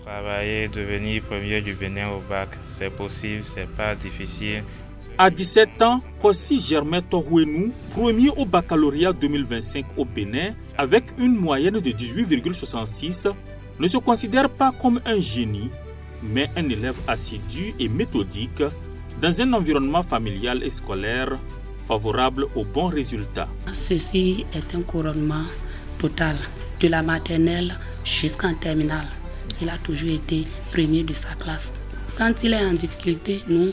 Travailler, devenir premier du Bénin au bac, c'est possible, c'est pas difficile. À 17 ans, Kossi Germain Torouenou, premier au baccalauréat 2025 au Bénin, avec une moyenne de 18,66, ne se considère pas comme un génie, mais un élève assidu et méthodique dans un environnement familial et scolaire favorable aux bons résultats. Ceci est un couronnement total, de la maternelle jusqu'en terminale. Il a toujours été premier de sa classe. Quand il est en difficulté, nous,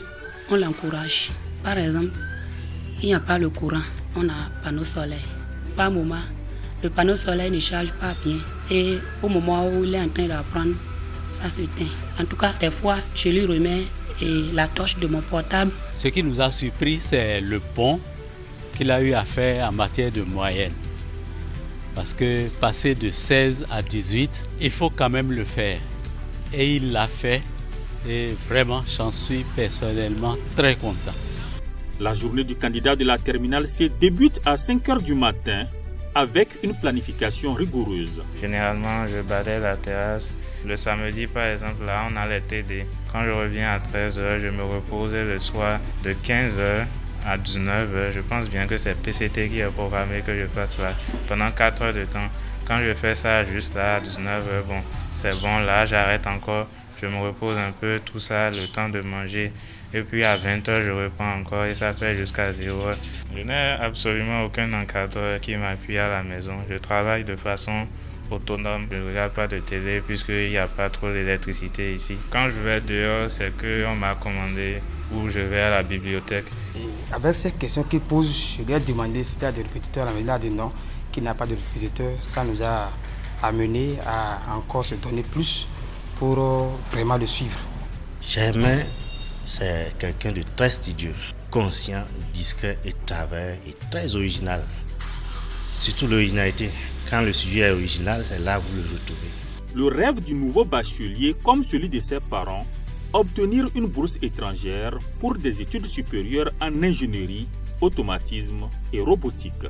on l'encourage. Par exemple, il n'y a pas le courant, on a panneau solaire. Par moment, le panneau solaire ne charge pas bien. Et au moment où il est en train d'apprendre, ça se teint. En tout cas, des fois, je lui remets la torche de mon portable. Ce qui nous a surpris, c'est le bond qu'il a eu à faire en matière de moyenne. Parce que passer de 16 à 18, il faut quand même le faire. Et il l'a fait. Et vraiment, j'en suis personnellement très content. La journée du candidat de la terminale C débute à 5 h du matin avec une planification rigoureuse. Généralement, je balaie la terrasse. Le samedi, par exemple, là, on a les TD. Quand je reviens à 13 h, je me repose le soir de 15 h à 19 h. Je pense bien que c'est PCT qui est programmé que je passe là pendant 4 heures de temps. Quand je fais ça juste là à 19 h, bon, c'est bon, là, j'arrête encore. Je me repose un peu, tout ça, le temps de manger. Et puis à 20 h, je reprends encore et ça fait jusqu'à 0 h. Je n'ai absolument aucun encadreur qui m'appuie à la maison. Je travaille de façon autonome. Je ne regarde pas de télé puisqu'il n'y a pas trop d'électricité ici. Quand je vais dehors, c'est qu'on m'a commandé ou je vais à la bibliothèque. Et avec cette question qu'il pose, je lui ai demandé si tu as des répétiteurs. Il a dit non, qu'il n'a pas de répétiteurs. Ça nous a amené à encore se donner plus pour vraiment le suivre. Germain, c'est quelqu'un de très studieux, conscient, discret et travailleur et très original. Surtout l'originalité. Quand le sujet est original, c'est là que vous le retrouvez. Le rêve du nouveau bachelier, comme celui de ses parents, obtenir une bourse étrangère pour des études supérieures en ingénierie, automatisme et robotique.